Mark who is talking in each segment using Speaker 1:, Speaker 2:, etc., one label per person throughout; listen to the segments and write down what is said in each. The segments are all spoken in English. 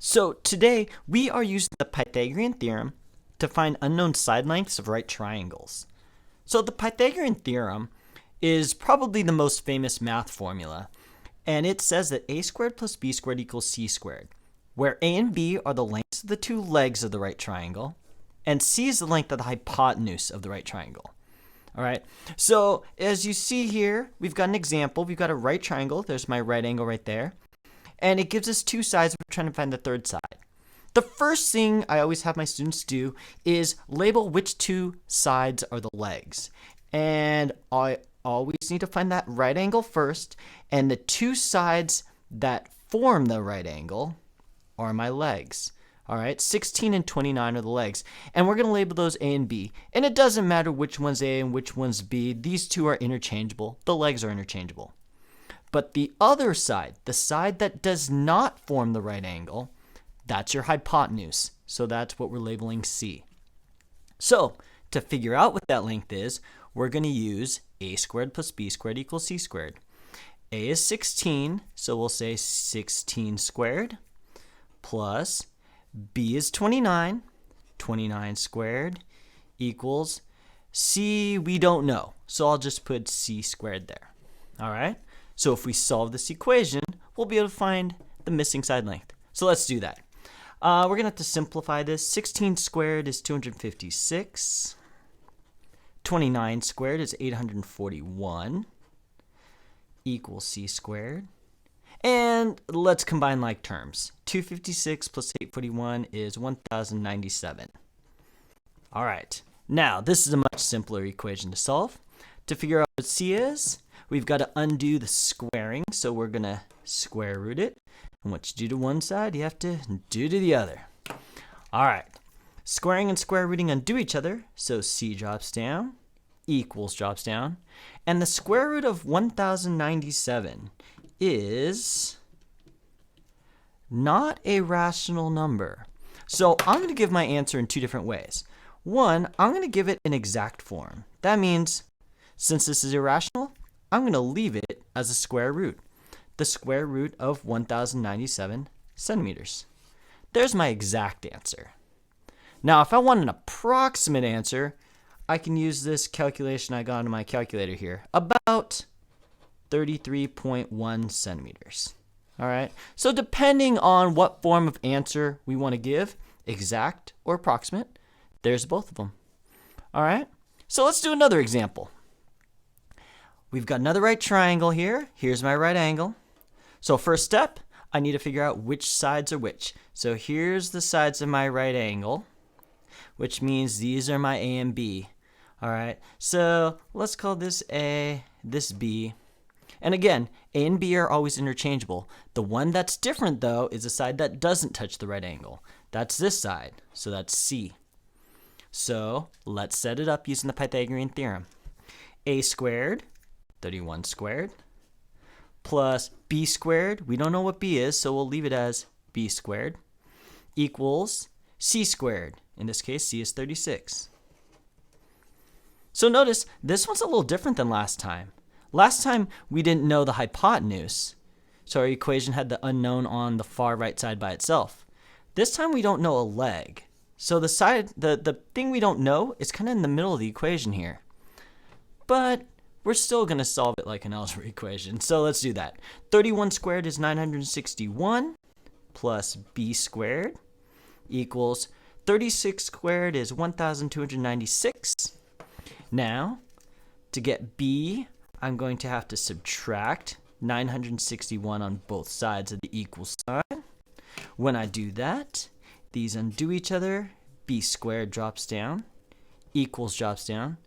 Speaker 1: So today we are using the Pythagorean Theorem to find unknown side lengths of right triangles. So the Pythagorean Theorem is probably the most famous math formula, and it says that a squared plus b squared equals c squared, where a and b are the lengths of the two legs of the right triangle, and c is the length of the hypotenuse of the right triangle. All right, so as you see here, we've got an example. We've got a right triangle. There's my right angle right there. And it gives us two sides. We're trying to find the third side. The first thing I always have my students do is label which two sides are the legs. And I always need to find that right angle first. And the two sides that form the right angle are my legs. All right, 16 and 29 are the legs. And we're going to label those A and B. And it doesn't matter which one's A and which one's B. These two are interchangeable. The legs are interchangeable. But the other side, the side that does not form the right angle, that's your hypotenuse. So that's what we're labeling C. So to figure out what that length is, we're going to use a squared plus b squared equals c squared. A is 16, so we'll say 16 squared, plus b is 29, 29 squared equals c, we don't know. So I'll just put c squared there. All right? So if we solve this equation, we'll be able to find the missing side length. So let's do that. We're going to have to simplify this. 16 squared is 256. 29 squared is 841 equals c squared. And let's combine like terms. 256 plus 841 is 1097. All right. Now, this is a much simpler equation to solve. To figure out what c is, we've got to undo the squaring, so we're going to square root it. And what you do to one side, you have to do to the other. All right. Squaring and square rooting undo each other, so c drops down, equals drops down. And the square root of 1097 is not a rational number. So I'm going to give my answer in two different ways. One, I'm going to give it an exact form. That means, since this is irrational, I'm going to leave it as a square root. The square root of 1097 centimeters. There's my exact answer. Now, if I want an approximate answer, I can use this calculation I got on my calculator here. About 33.1 centimeters. All right. So depending on what form of answer we want to give, exact or approximate, there's both of them. All right. So let's do another example. We've got another right triangle here. Here's my right angle. So first step, I need to figure out which sides are which. So here's the sides of my right angle, which means these are my A and B. All right. So let's call this A, this B. And again, A and B are always interchangeable. The one that's different, though, is the side that doesn't touch the right angle. That's this side. So that's C. So let's set it up using the Pythagorean Theorem. A squared, 31 squared, plus b squared, we don't know what b is, so we'll leave it as b squared, equals c squared. In this case, c is 36. So notice, this one's a little different than last time. Last time, we didn't know the hypotenuse, so our equation had the unknown on the far right side by itself. This time, we don't know a leg. So the thing we don't know is kind of in the middle of the equation here. But we're still going to solve it like an algebra equation. So let's do that. 31 squared is 961 plus b squared equals 36 squared is 1296. Now, to get b, I'm going to have to subtract 961 on both sides of the equal sign. When I do that, these undo each other. B squared drops down, equals drops down.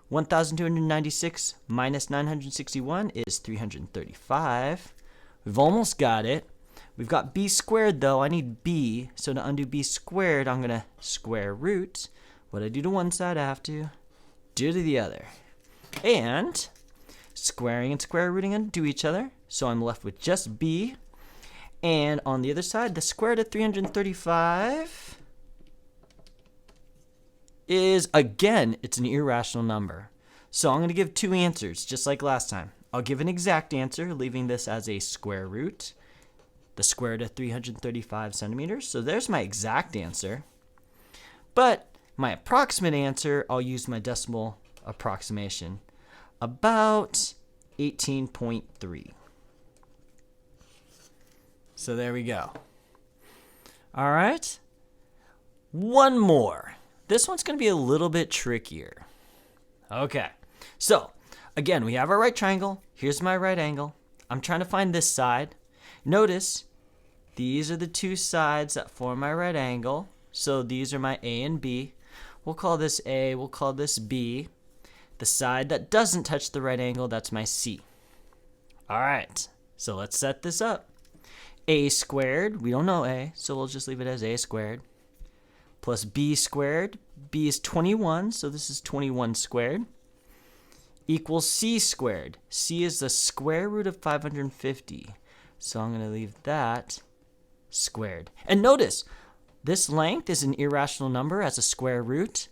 Speaker 1: 1,296 minus 961 is 335. We've almost got it. We've got b squared, though. I need b. So to undo b squared, I'm going to square root. What I do to one side, I have to do to the other. And squaring and square rooting undo each other. So I'm left with just b. And on the other side, the square root of 335 is, again, it's an irrational number. So I'm going to give two answers, just like last time. I'll give an exact answer, leaving this as a square root. the square root of 335 centimeters. So there's my exact answer. But my approximate answer, I'll use my decimal approximation, about 18.3. So there we go. All right. One more. This one's going to be a little bit trickier. Okay. So, again, we have our right triangle. Here's my right angle. I'm trying to find this side. Notice these are the two sides that form my right angle. So these are my A and B. We'll call this A, we'll call this B. The side that doesn't touch the right angle, that's my C. All right, so let's set this up. A squared, we don't know A, so we'll just leave it as A squared, plus B squared. B is 21, so this is 21 squared, equals C squared. C is the square root of 550. So I'm going to leave that squared. And notice, this length is an irrational number as a square root,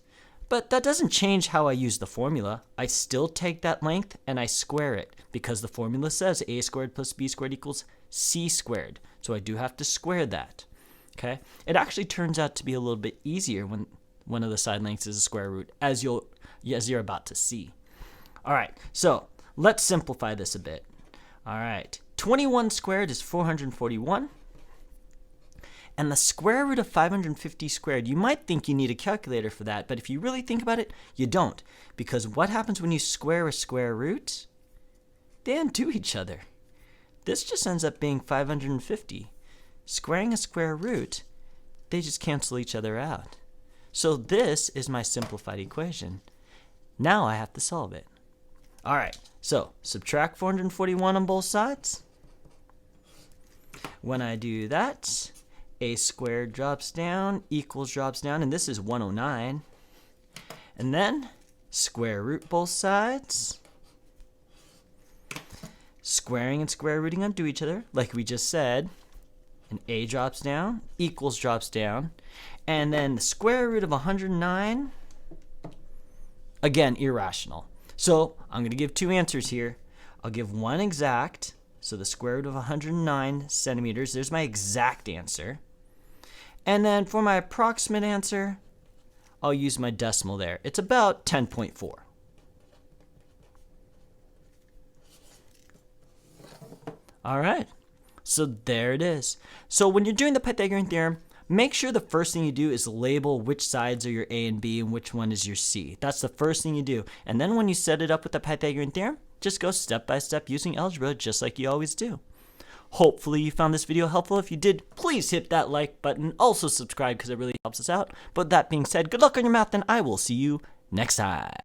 Speaker 1: but that doesn't change how I use the formula. I still take that length and I square it because the formula says A squared plus B squared equals C squared. So I do have to square that. Okay? It actually turns out to be a little bit easier when one of the side lengths is a square root, as you're about to see. All right, so let's simplify this a bit. All right, 21 squared is 441. And the square root of 550 squared, you might think you need a calculator for that, but if you really think about it, you don't. Because what happens when you square a square root? They undo each other. This just ends up being 550. Squaring a square root, they just cancel each other out. So this is my simplified equation. Now I have to solve it. All right, so subtract 441 on both sides. When I do that, A squared drops down, equals drops down, and this is 109. And then square root both sides. Squaring and square rooting undo each other, like we just said. And A drops down, equals drops down. And then the square root of 109, again, irrational. So I'm going to give two answers here. I'll give one exact, so the square root of 109 centimeters. There's my exact answer. And then for my approximate answer, I'll use my decimal there. It's about 10.4. All right, so there it is. So when you're doing the Pythagorean theorem, make sure the first thing you do is label which sides are your A and B and which one is your C. That's the first thing you do. And then when you set it up with the Pythagorean theorem, just go step by step using algebra just like you always do. Hopefully you found this video helpful. If you did, please hit that like button. Also subscribe because it really helps us out. But that being said, good luck on your math and I will see you next time.